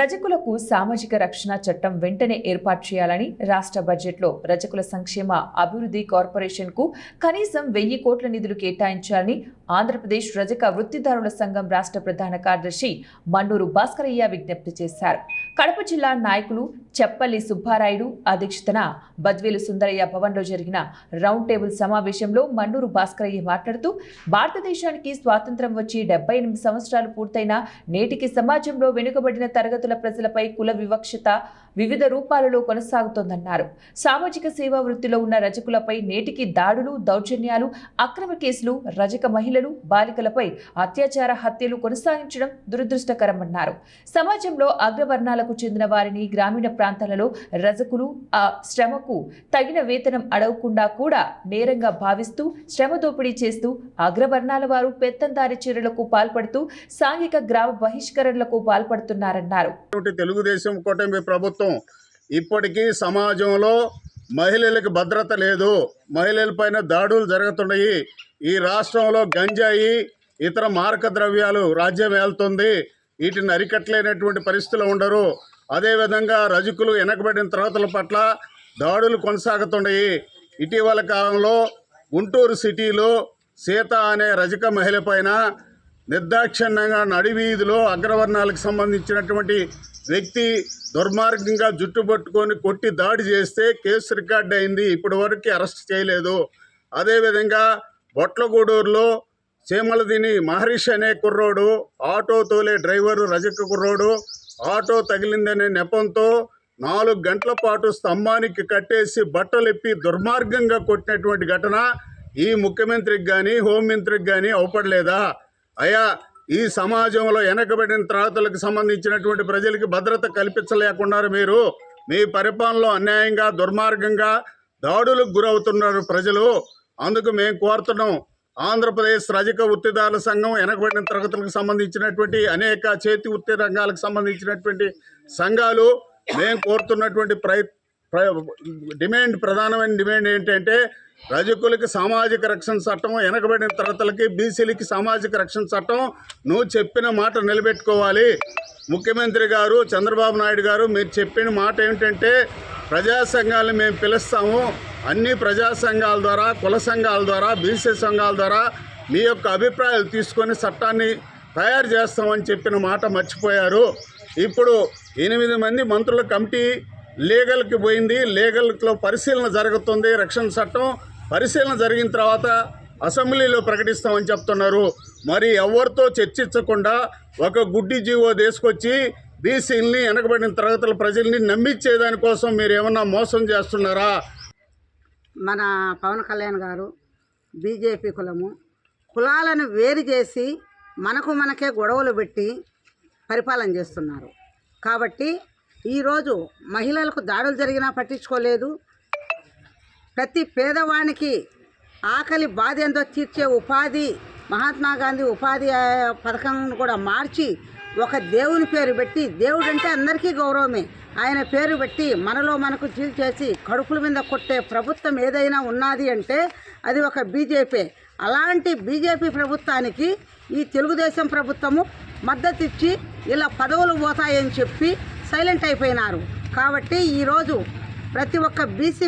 రజకులకు సామాజిక రక్షణ చట్టం వెంటనే ఏర్పాటు చేయాలని రాష్ట్ర బడ్జెట్లో రజకుల సంక్షేమ అభివృద్ధి కార్పొరేషన్ కు కనీసం 1000 కోట్ల నిధులు కేటాయించాలని ఆంధ్రప్రదేశ్ రజక వృత్తిదారుల సంఘం రాష్ట్ర ప్రధాన కార్యదర్శి మన్నూరు భాస్కరయ్య విజ్ఞప్తి చేశారు. కడప జిల్లా నాయకులు చెప్పల్లి సుబ్బారాయుడు అధ్యక్షతన బద్వేలు సుందరయ్య భవన్లో జరిగిన రౌండ్ టేబుల్ సమావేశంలో మన్నూరు భాస్కరయ్య మాట్లాడుతూ భారతదేశానికి స్వాతంత్ర్యం వచ్చి 78 సంవత్సరాలు పూర్తయిన నేటికి సమాజంలో వెనుకబడిన తరగతుల ప్రజలపై కుల వివక్షత వివిధ రూపాలలో కొనసాగుతోందన్నారు. సామాజిక సేవా వృత్తిలో ఉన్న రజకులపై నేటికి దాడులు, దౌర్జన్యాలు, అక్రమ కేసులు, రజక మహిళలు, బాలికలపై అత్యాచార హత్యలు కొనసాగించడం దురదృష్టకరమన్నారు. సమాజంలో అగ్రవర్ణాలకు చెందిన వారిని గ్రామీణ ప్రాంతాలలో రజకులు ఆ శ్రమకు తగిన వేతనం అడగకుండా కూడా నేరంగా భావిస్తూ శ్రమ దోపిడీ చేస్తూ అగ్రవర్ణాల వారు పెత్తందారి చర్యలకు పాల్పడుతూ సాంఘిక గ్రామ బహిష్కరణలకు పాల్పడుతున్నారన్నారు. తెలుగుదేశం కూటమి ప్రభుత్వం ఇప్పటికీ సమాజంలో మహిళలకు భద్రత లేదు. మహిళలపైన దాడులు జరుగుతున్నాయి. ఈ రాష్ట్రంలో గంజాయి, ఇతర మారక ద్రవ్యాలు రాజ్యం ఏలుతుంది. వీటిని అరికట్టలేనటువంటి పరిస్థితులు ఉండరు. అదేవిధంగా రజకులు వెనకబడిన తరగతుల పట్ల దాడులు కొనసాగుతున్నాయి. ఇటీవల కాలంలో గుంటూరు సిటీలో సీత అనే రజక మహిళ పైన నిర్దాక్షిణ్యంగా నడివీధిలో అగ్రవర్ణాలకు సంబంధించినటువంటి వ్యక్తి దుర్మార్గంగా జుట్టు పట్టుకొని కొట్టి దాడి చేస్తే కేసు రికార్డ్ అయింది. ఇప్పటి వరకు అరెస్ట్ చేయలేదు. అదేవిధంగా బొట్లగూడూరులో చీమలదిని మహర్షి అనే కుర్రోడు, ఆటో తోలే డ్రైవరు రజక కుర్రోడు, ఆటో తగిలిందనే నెపంతో 4 గంటల పాటు స్తంభానికి కట్టేసి బట్టలెప్పి దుర్మార్గంగా కొట్టినటువంటి ఘటన ఈ ముఖ్యమంత్రికి కానీ హోంమంత్రికి కానీ అవపడలేదా? అయా, ఈ సమాజంలో వెనకబడిన తరగతులకు సంబంధించినటువంటి ప్రజలకి భద్రత కల్పించలేకున్నారు. మీరు మీ పరిపాలనలో అన్యాయంగా దుర్మార్గంగా దాడులకు గురవుతున్నారు ప్రజలు. అందుకు మేము కోరుతున్నాం, ఆంధ్రప్రదేశ్ రజక వృత్తిదారుల సంఘం వెనకబడిన తరగతులకు సంబంధించినటువంటి అనేక చేతి వృత్తి రంగాలకు సంబంధించినటువంటి సంఘాలు మేము కోరుతున్నటువంటి ప్రధానమైన డిమాండ్ ఏంటంటే రజకులకి సామాజిక రక్షణ చట్టం, వెనకబడిన తరగతులకి బీసీలకి సామాజిక రక్షణ చట్టం నువ్వు చెప్పిన మాట నిలబెట్టుకోవాలి. ముఖ్యమంత్రి గారు చంద్రబాబు నాయుడు గారు మీరు చెప్పిన మాట ఏమిటంటే ప్రజా సంఘాలను మేము పిలుస్తాము, అన్ని ప్రజా సంఘాల ద్వారా, కుల సంఘాల ద్వారా, బీసీ సంఘాల ద్వారా మీ యొక్క అభిప్రాయాలు తీసుకొని చట్టాన్ని తయారు చేస్తామని చెప్పిన మాట మర్చిపోయారు. ఇప్పుడు 8 మంది మంత్రుల కమిటీ లీగల్కి పోయింది. లీగల్లో పరిశీలన జరుగుతుంది. రక్షణ చట్టం పరిశీలన జరిగిన తర్వాత అసెంబ్లీలో ప్రకటిస్తామని చెప్తున్నారు. మరి ఎవరితో చర్చించకుండా ఒక గుడ్డి జీవో తీసుకొచ్చి బీసీలని, వెనకబడిన తరగతుల ప్రజల్ని నమ్మించేదానికోసం మీరు ఏమన్నా మోసం చేస్తున్నారా? మన పవన్ కళ్యాణ్ గారు బీజేపీ కులాలను వేరు చేసి మనకే గొడవలు పెట్టి పరిపాలన చేస్తున్నారు. కాబట్టి ఈరోజు మహిళలకు దాడులు జరిగినా పట్టించుకోలేదు. ప్రతి పేదవానికి ఆకలి బాధ ఎంతో తీర్చే ఉపాధి, మహాత్మా గాంధీ ఉపాధి పథకం కూడా మార్చి ఒక దేవుని పేరు పెట్టి, దేవుడు అంటే అందరికీ గౌరవమే, ఆయన పేరు పెట్టి మనకు చీల్చేసి కడుపుల మీద కొట్టే ప్రభుత్వం ఏదైనా ఉన్నది అంటే అది ఒక బీజేపీ. అలాంటి బీజేపీ ప్రభుత్వానికి ఈ తెలుగుదేశం ప్రభుత్వము మద్దతు ఇచ్చి ఇలా పదవులు పోతాయని చెప్పి సైలెంట్ అయిపోయినారు. కాబట్టి ఈరోజు ప్రతి ఒక్క బీసీ